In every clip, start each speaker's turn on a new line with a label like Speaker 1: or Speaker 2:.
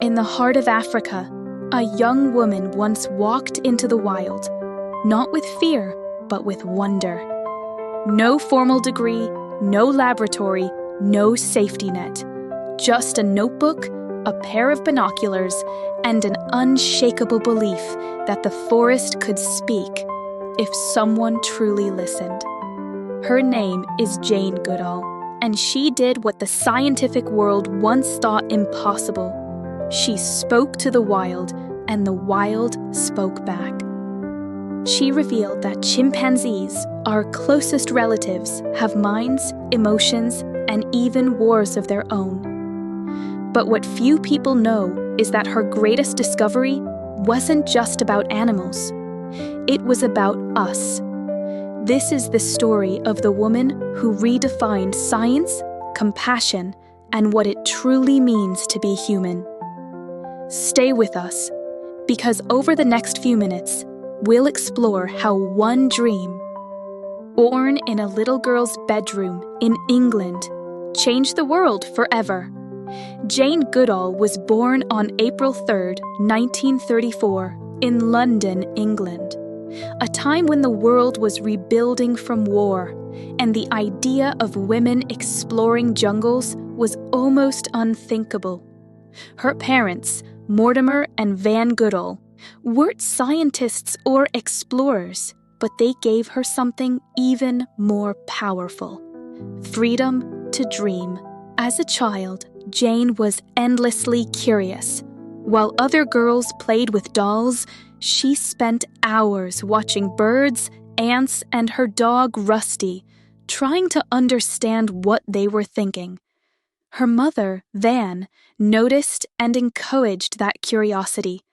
Speaker 1: In the heart of Africa, a young woman once walked into the wild, not with fear, but with wonder. No formal degree, no laboratory, no safety net. Just a notebook, a pair of binoculars, and an unshakable belief that the forest could speak if someone truly listened. Her name is Jane Goodall, and she did what the scientific world once thought impossible. She spoke to the wild, and the wild spoke back. She revealed that chimpanzees, our closest relatives, have minds, emotions, and even wars of their own. But what few people know is that her greatest discovery wasn't just about animals. It was about us. This is the story of the woman who redefined science, compassion, and what it truly means to be human. Stay with us, because over the next few minutes, we'll explore how one dream, born in a little girl's bedroom in England, changed the world forever. Jane Goodall was born on April 3, 1934, in London, England, a time when the world was rebuilding from war, and the idea of women exploring jungles was almost unthinkable. Her parents, Mortimer and Van Goodall, weren't scientists or explorers, but they gave her something even more powerful: freedom to dream. As a child, Jane was endlessly curious. While other girls played with dolls, she spent hours watching birds, ants, and her dog Rusty, trying to understand what they were thinking. Her mother, Van, noticed and encouraged that curiosity.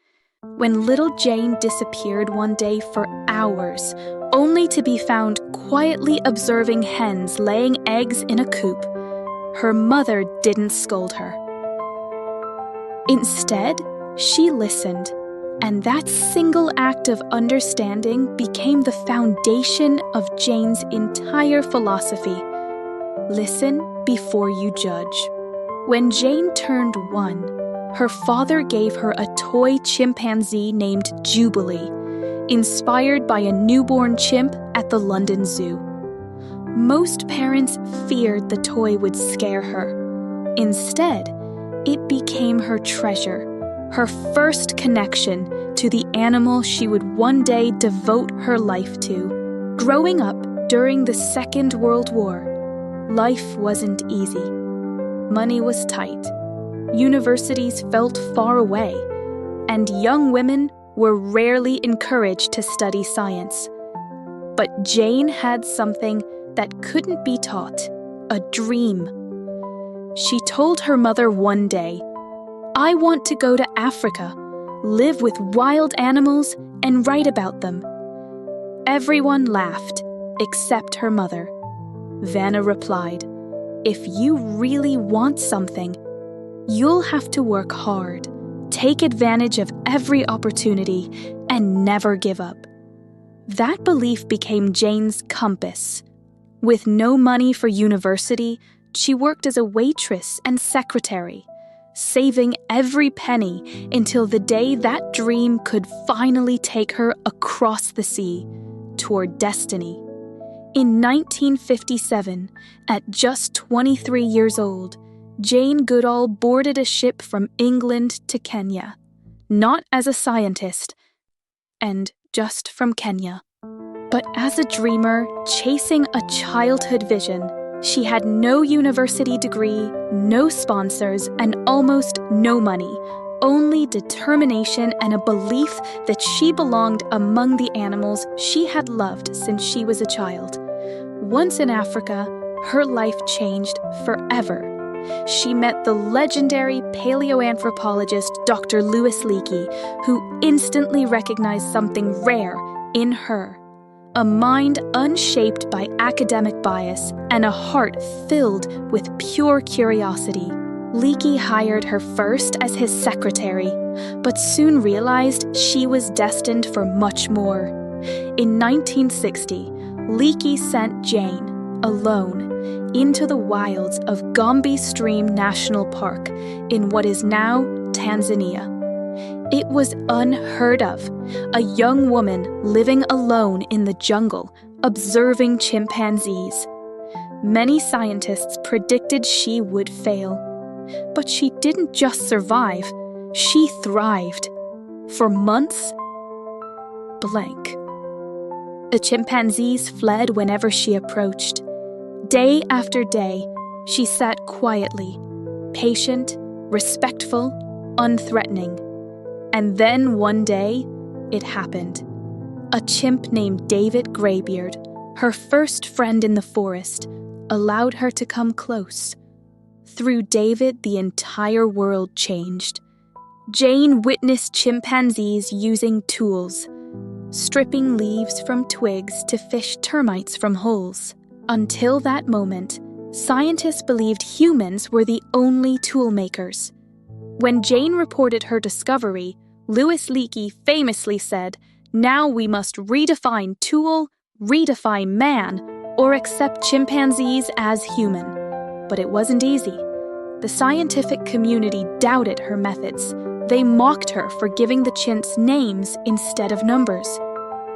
Speaker 1: When little Jane disappeared one day for hours, only to be found quietly observing hens laying eggs in a coop, her mother didn't scold her. Instead, she listened, and that single act of understanding became the foundation of Jane's entire philosophy. Listen before you judge. When Jane turned 1, her father gave her a toy chimpanzee named Jubilee, inspired by a newborn chimp at the London Zoo. Most parents feared the toy would scare her. Instead, it became her treasure, her first connection to the animal she would one day devote her life to. Growing up during the Second World War, life wasn't easy. Money was tight. Universities felt far away, and young women were rarely encouraged to study science. But Jane had something that couldn't be taught: a dream. She told her mother one day, "I want to go to Africa, live with wild animals, and write about them." Everyone laughed, except her mother. Vanna replied, "If you really want something, you'll have to work hard, take advantage of every opportunity, and never give up." That belief became Jane's compass. With no money for university, she worked as a waitress and secretary, saving every penny until the day that dream could finally take her across the sea, toward destiny. In 1957, at just 23 years old, Jane Goodall boarded a ship from England to Kenya, not as a scientist, and just from Kenya, but as a dreamer chasing a childhood vision. She had no university degree, no sponsors, and almost no money, only determination and a belief that she belonged among the animals she had loved since she was a child. Once in Africa, her life changed forever. She met the legendary paleoanthropologist Dr. Leakey, who instantly recognized something rare in her: a mind unshaped by academic bias and a heart filled with pure curiosity. Leakey hired her first as his secretary, but soon realized she was destined for much more. In 1960, Leakey sent Jane, alone, into the wilds of Gombe National Park in what is now Tanzania. It was unheard of, a young woman living alone in the jungle, observing chimpanzees. Many scientists predicted she would fail. But she didn't just survive, she thrived. For months, blank. The chimpanzees fled whenever she approached. Day after day, she sat quietly, patient, respectful, unthreatening. And then one day, it happened. A chimp named David Greybeard, her first friend in the forest, allowed her to come close. Through David, the entire world changed. Jane witnessed chimpanzees using tools, stripping leaves from twigs to fish termites from holes. Until that moment, scientists believed humans were the only tool makers. When Jane reported her discovery, Leakey famously said, "Now we must redefine tool, redefine man, or accept chimpanzees as human." But it wasn't easy. The scientific community doubted her methods. They mocked her for giving the chimps names instead of numbers.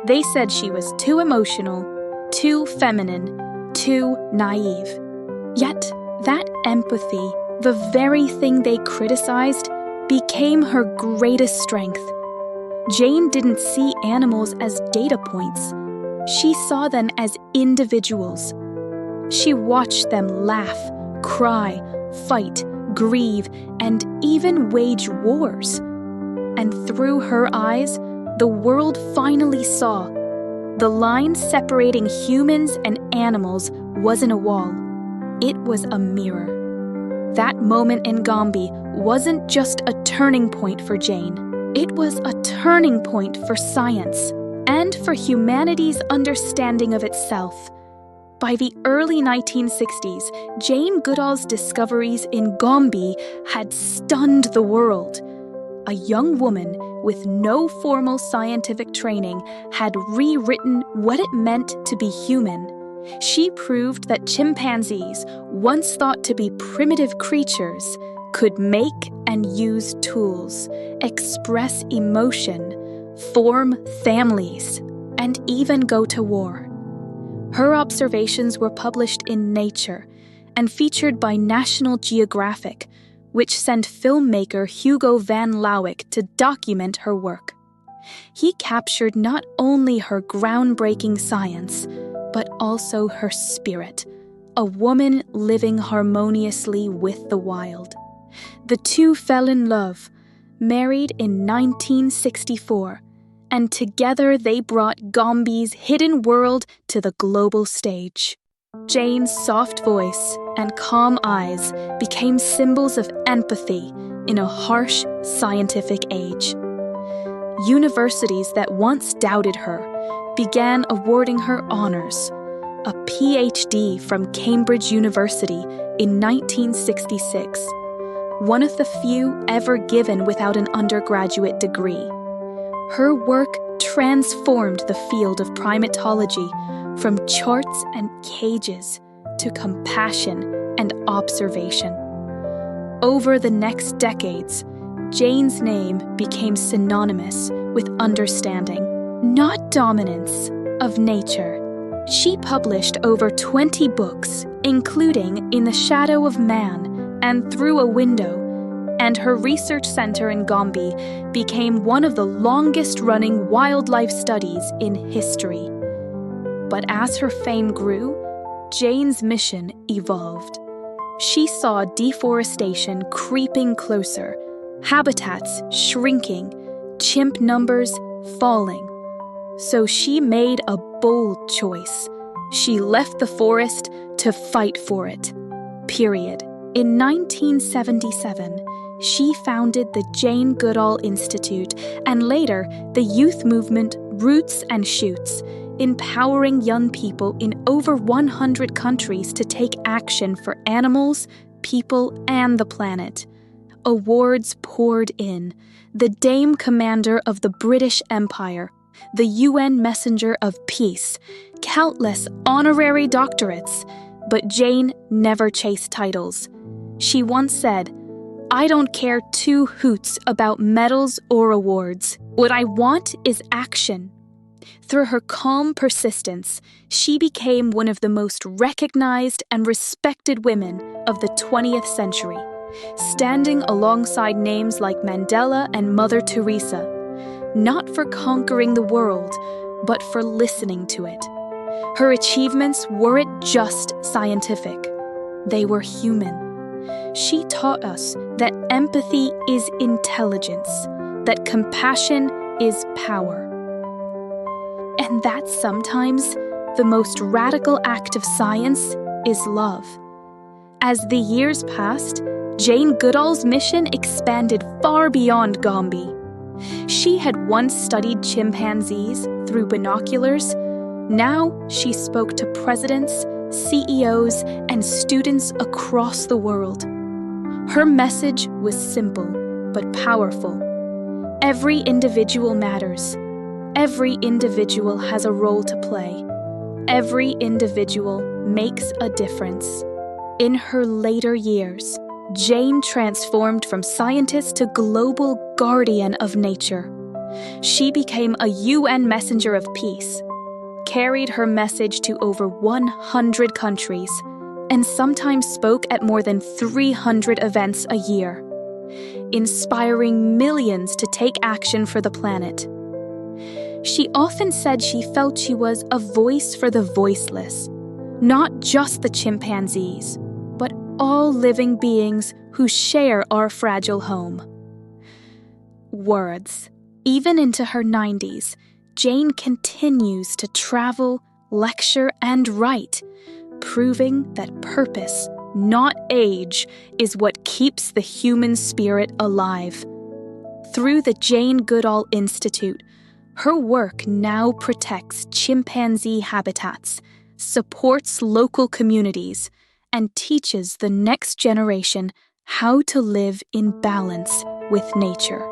Speaker 1: They said she was too emotional, too feminine, too naive. Yet, that empathy, the very thing they criticized, became her greatest strength. Jane didn't see animals as data points. She saw them as individuals. She watched them laugh, cry, fight, grieve, and even wage wars. And through her eyes, the world finally saw. The line separating humans and animals wasn't a wall. It was a mirror. That moment in Gombe wasn't just a turning point for Jane. It was a turning point for science and for humanity's understanding of itself. By the early 1960s, Jane Goodall's discoveries in Gombe had stunned the world. A young woman with no formal scientific training had rewritten what it meant to be human. She proved that chimpanzees, once thought to be primitive creatures, could make and use tools, express emotion, form families, and even go to war. Her observations were published in Nature and featured by National Geographic, which sent filmmaker Hugo van Lawick to document her work. He captured not only her groundbreaking science, but also her spirit, a woman living harmoniously with the wild. The two fell in love, married in 1964, and together they brought Gombe's hidden world to the global stage. Jane's soft voice and calm eyes became symbols of empathy in a harsh scientific age. Universities that once doubted her began awarding her honors. A PhD from Cambridge University in 1966, one of the few ever given without an undergraduate degree. Her work transformed the field of primatology from charts and cages to compassion and observation. Over the next decades, Jane's name became synonymous with understanding, not dominance, of nature. She published over 20 books, including In the Shadow of Man and Through a Window, and her research center in Gombe became one of the longest-running wildlife studies in history. But as her fame grew, Jane's mission evolved. She saw deforestation creeping closer, habitats shrinking, chimp numbers falling. So she made a bold choice. She left the forest to fight for it. Period. In 1977, she founded the Jane Goodall Institute and later the youth movement Roots and Shoots, empowering young people in over 100 countries to take action for animals, people, and the planet. Awards poured in. The Dame Commander of the British Empire, the UN Messenger of Peace, countless honorary doctorates. But Jane never chased titles. She once said, I don't care two hoots about medals or awards. What I want is action. Through her calm persistence, she became one of the most recognized and respected women of the 20th century, standing alongside names like Mandela and Mother Teresa, not for conquering the world, but for listening to it. Her achievements weren't just scientific, they were human. She taught us that empathy is intelligence, that compassion is power. And that sometimes the most radical act of science is love. As the years passed, Jane Goodall's mission expanded far beyond Gombe. She had once studied chimpanzees through binoculars. Now she spoke to presidents, CEOs, and students across the world. Her message was simple but powerful. Every individual matters. Every individual has a role to play. Every individual makes a difference. In her later years, Jane transformed from scientist to global guardian of nature. She became a UN messenger of peace, carried her message to over 100 countries, and sometimes spoke at more than 300 events a year, inspiring millions to take action for the planet. She often said she felt she was a voice for the voiceless, not just the chimpanzees, but all living beings who share our fragile home. Words. Even into her 90s, Jane continues to travel, lecture, and write, proving that purpose, not age, is what keeps the human spirit alive. Through the Jane Goodall Institute, her work now protects chimpanzee habitats, supports local communities, and teaches the next generation how to live in balance with nature.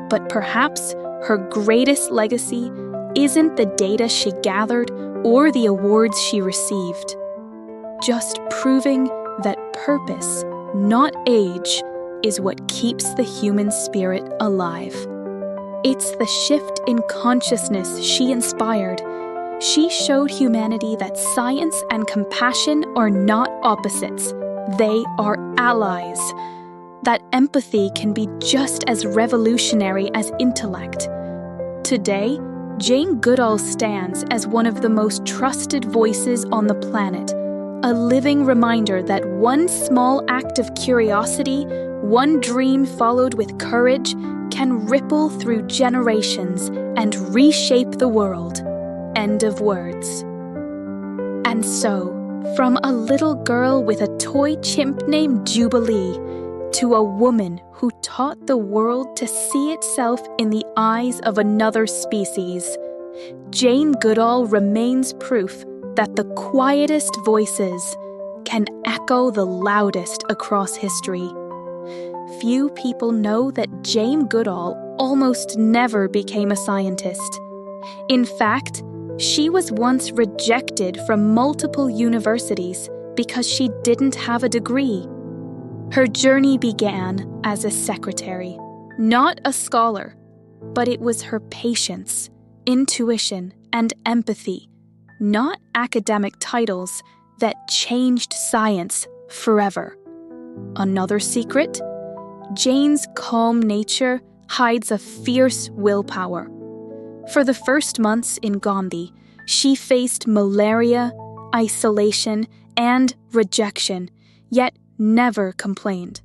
Speaker 1: But perhaps her greatest legacy isn't the data she gathered or the awards she received, just proving that purpose, not age, is what keeps the human spirit alive. It's the shift in consciousness she inspired. She showed humanity that science and compassion are not opposites, they are allies. That empathy can be just as revolutionary as intellect. Today, Jane Goodall stands as one of the most trusted voices on the planet, a living reminder that one small act of curiosity, one dream followed with courage, can ripple through generations and reshape the world. End of words. And so, from a little girl with a toy chimp named Jubilee, to a woman who taught the world to see itself in the eyes of another species, Jane Goodall remains proof that the quietest voices can echo the loudest across history. Few people know that Jane Goodall almost never became a scientist. In fact, she was once rejected from multiple universities because she didn't have a degree. Her journey began as a secretary, not a scholar, but it was her patience, intuition, and empathy, not academic titles, that changed science forever. Another secret? Jane's calm nature hides a fierce willpower. For the first months in Gombe, she faced malaria, isolation, and rejection, yet never complained.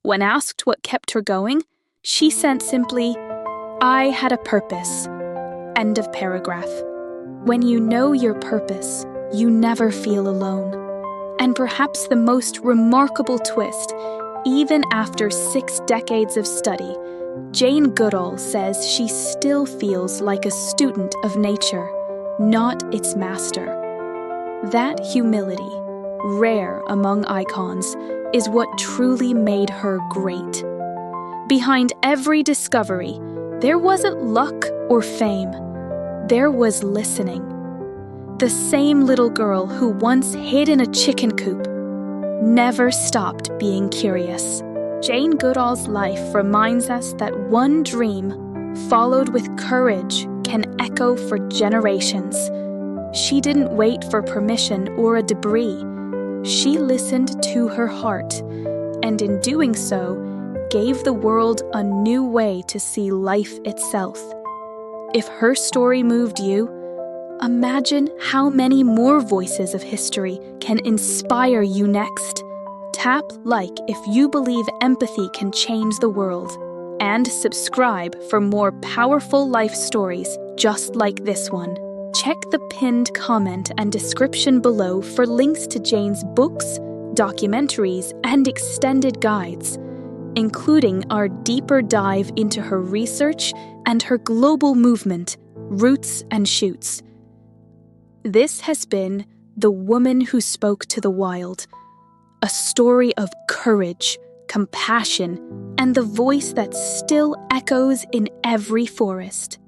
Speaker 1: When asked what kept her going, she said simply, "I had a purpose." End of paragraph. When you know your purpose, you never feel alone. And perhaps the most remarkable twist, even after 6 decades of study, Jane Goodall says she still feels like a student of nature, not its master. That humility, rare among icons, is what truly made her great. Behind every discovery, there wasn't luck or fame. There was listening. The same little girl who once hid in a chicken coop never stopped being curious. Jane Goodall's life reminds us that one dream, followed with courage, can echo for generations. She didn't wait for permission or a debris. She listened to her heart, and in doing so, gave the world a new way to see life itself. If her story moved you, imagine how many more voices of history can inspire you next. Tap like if you believe empathy can change the world, and subscribe for more powerful life stories just like this one. Check the pinned comment and description below for links to Jane's books, documentaries, and extended guides, including our deeper dive into her research and her global movement, Roots and Shoots. This has been The Woman Who Spoke to the Wild, a story of courage, compassion, and the voice that still echoes in every forest.